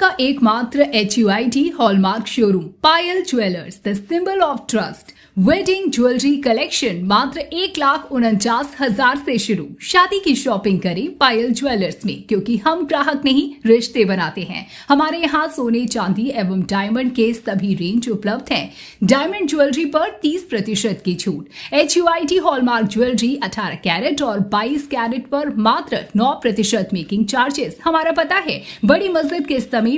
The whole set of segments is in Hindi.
का एकमात्र HUID hallmark showroom Payal jewellers, the symbol of trust. Wedding jewellery collection मात्र 1,49,000 से शुरू। शादी की शॉपिंग करें पायल ज्वेलर्स में, क्योंकि हम ग्राहक नहीं रिश्ते बनाते हैं। हमारे यहाँ सोने चांदी एवं डायमंड के सभी रेंज उपलब्ध हैं। डायमंड ज्वेलरी पर 30% की छूट। HUID हॉलमार्क ज्वेलरी 18 कैरेट और 22 कैरेट पर मात्र 9% मेकिंग चार्जेस। हमारा पता है बड़ी मस्जिद के समीप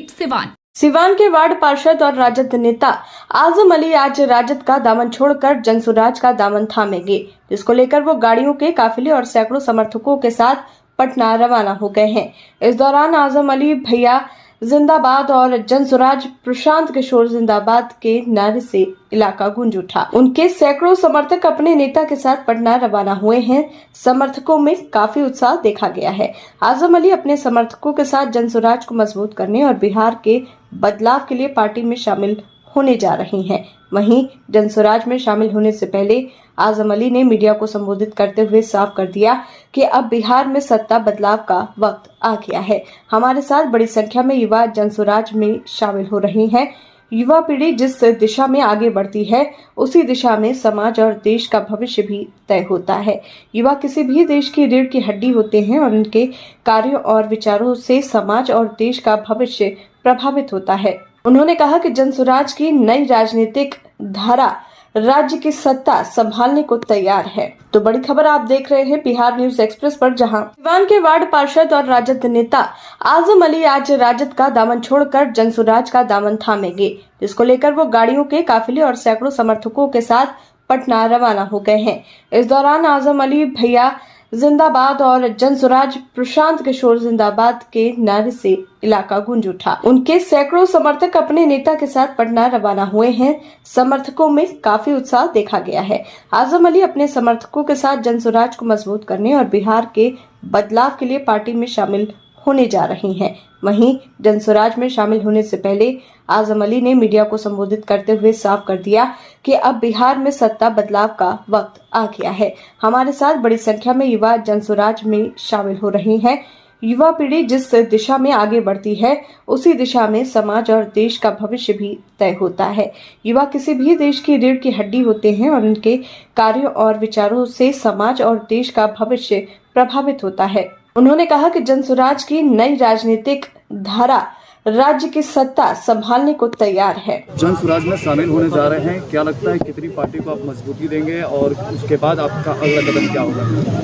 सिवान के वार्ड पार्षद और राजद नेता आजम अली आज राजद का दामन छोड़कर जनसुराज का दामन थामेंगे, जिसको लेकर वो गाड़ियों के काफिले और सैकड़ों समर्थकों के साथ पटना रवाना हो गए हैं। इस दौरान आजम अली भैया जिंदाबाद और जनसुराज प्रशांत किशोर जिंदाबाद के नारे से इलाका गूंज उठा। उनके सैकड़ों समर्थक अपने नेता के साथ पटना रवाना हुए हैं। समर्थकों में काफी उत्साह देखा गया है। आजम अली अपने समर्थकों के साथ जनसुराज को मजबूत करने और बिहार के बदलाव के लिए पार्टी में शामिल होने जा रही हैं। वहीं जनसुराज में शामिल होने से पहले आजम अली ने मीडिया को संबोधित करते हुए साफ कर दिया कि अब बिहार में सत्ता बदलाव का वक्त आ गया है। हमारे साथ बड़ी संख्या में युवा जनसुराज में शामिल हो रहे हैं। युवा पीढ़ी जिस दिशा में आगे बढ़ती है, उसी दिशा में समाज और देश का भविष्य भी तय होता है। युवा किसी भी देश की रीढ़ की हड्डी होते हैं और उनके कार्यों और विचारों से समाज और देश का भविष्य प्रभावित होता है। उन्होंने कहा कि जनसुराज की नई राजनीतिक धारा राज्य की सत्ता संभालने को तैयार है। तो बड़ी खबर आप देख रहे हैं बिहार न्यूज एक्सप्रेस पर, जहां सिवान के वार्ड पार्षद और राजद नेता आजम अली आज राजद का दामन छोड़कर जनसुराज का दामन थामेंगे, जिसको लेकर वो गाड़ियों के काफिले और सैकड़ों समर्थकों के साथ पटना रवाना हो गए हैं। इस दौरान आजम अली भैया जिंदाबाद और जनसुराज प्रशांत किशोर जिंदाबाद के नारे से इलाका गूंज उठा। उनके सैकड़ों समर्थक अपने नेता के साथ पटना रवाना हुए हैं। समर्थकों में काफी उत्साह देखा गया है। आजम अली अपने समर्थकों के साथ जनसुराज को मजबूत करने और बिहार के बदलाव के लिए पार्टी में शामिल होने जा रही हैं। वहीं जनसुराज में शामिल होने से पहले आजम अली ने मीडिया को संबोधित करते हुए साफ कर दिया कि अब बिहार में सत्ता बदलाव का वक्त आ गया है। हमारे साथ बड़ी संख्या में युवा जनसुराज में शामिल हो रहे हैं। युवा पीढ़ी जिस दिशा में आगे बढ़ती है, उसी दिशा में समाज और देश का भविष्य भी तय होता है। युवा किसी भी देश की रीढ़ की हड्डी होते हैं और उनके कार्यों और विचारों से समाज और देश का भविष्य प्रभावित होता है। उन्होंने कहा कि जनसुराज की नई राजनीतिक धारा राज्य की सत्ता संभालने को तैयार है। जनसुराज में शामिल होने जा रहे हैं, क्या लगता है कितनी पार्टी को आप मजबूती देंगे और उसके बाद आपका अगला कदम क्या होगा?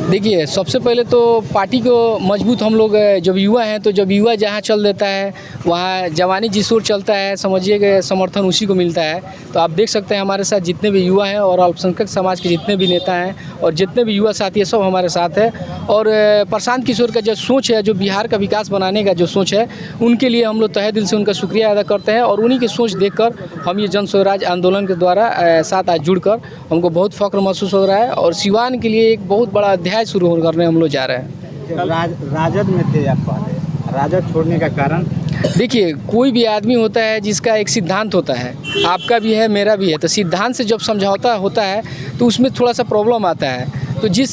देखिए, सबसे पहले तो पार्टी को मजबूत हम लोग जब युवा हैं, तो जब युवा जहाँ चल देता है वहाँ जवानी जिस ओर चलता है, समझिए कि समर्थन उसी को मिलता है। तो आप देख सकते हैं हमारे साथ जितने भी युवा हैं और अल्पसंख्यक समाज के जितने भी नेता हैं और जितने भी युवा साथी हैं, सब हमारे साथ है। और प्रशांत किशोर का जो सोच है, जो बिहार का विकास बनाने का जो सोच है, उनके लिए हम लोग तहे दिल से उनका शुक्रिया अदा करते हैं। और उन्हीं की सोच देखकर हम ये जनसुराज आंदोलन के द्वारा साथ आज जुड़कर हमको बहुत फख्र महसूस हो रहा है और सिवान के लिए एक बहुत बड़ा अध्याय शुरू करने हम लोग जा रहे हैं। राजद में थे आप पहले, राजद छोड़ने का कारण? देखिए, कोई भी आदमी होता है जिसका एक सिद्धांत होता है, आपका भी है मेरा भी है। तो सिद्धांत से जब समझौता होता है तो उसमें थोड़ा सा प्रॉब्लम आता है। तो जिस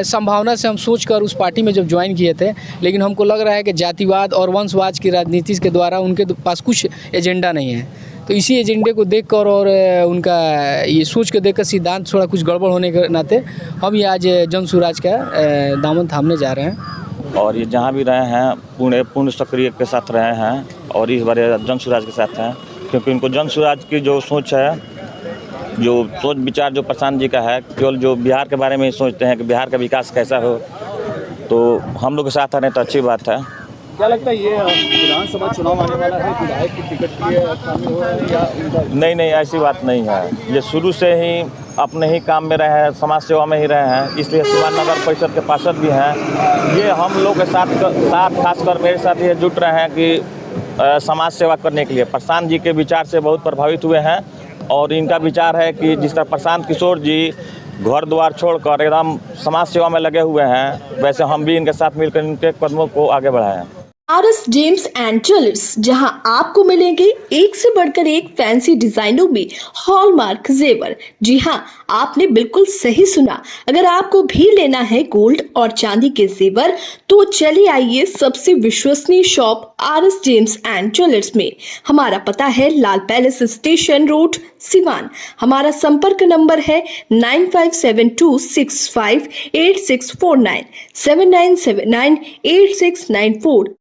संभावना से हम सोचकर उस पार्टी में जब ज्वाइन किए थे, लेकिन हमको लग रहा है कि जातिवाद और वंशवाद की राजनीति के द्वारा उनके पास कुछ एजेंडा नहीं है। तो इसी एजेंडे को देखकर और उनका ये सोच को देखकर सिद्धांत थोड़ा कुछ गड़बड़ होने के नाते हम ये आज जनसुराज का दामन थामने जा रहे हैं। और ये जहाँ भी रहे हैं पूर्ण सक्रिय के साथ रहे हैं और इस बार जनसुराज के साथ हैं, क्योंकि उनको जनसुराज की जो सोच है, जो सोच विचार जो प्रशांत जी का है, केवल जो बिहार के बारे में ही सोचते हैं कि बिहार का विकास कैसा हो, तो हम लोग के साथ आ रहे हैं तो अच्छी बात है। क्या लगता है ये विधानसभा चुनाव आने वाला है, विधायक की टिकट के लिए शामिल हो रहे हैं या उनका? नहीं, ऐसी बात नहीं है। ये शुरू से ही अपने ही काम में रहे हैं, समाज सेवा में ही रहे हैं, इसलिए सिवान नगर परिषद के पार्षद भी हैं। ये हम लोग के साथ खासकर मेरे साथ ये जुट रहे हैं कि समाज सेवा करने के लिए प्रशांत जी के विचार से बहुत प्रभावित हुए हैं। और इनका विचार है कि जिस तरह प्रशांत किशोर जी घर द्वार छोड़कर एकदम समाज सेवा में लगे हुए हैं, वैसे हम भी इनके साथ मिलकर इनके कदमों को आगे बढ़ाएं। आरएस जेम्स एंड ज्वेलर्स, जहां आपको मिलेंगे एक से बढ़कर एक फैंसी डिजाइनों में हॉलमार्क जेवर। जी हां, आपने बिल्कुल सही सुना। अगर आपको भी लेना है गोल्ड और चांदी के जेवर तो चलिए आइए सबसे विश्वसनीय shop RS James and jewellers में। हमारा पता है लाल पैलेस स्टेशन रोड, सिवान। हमारा संपर्क नंबर है 9572658649 79798694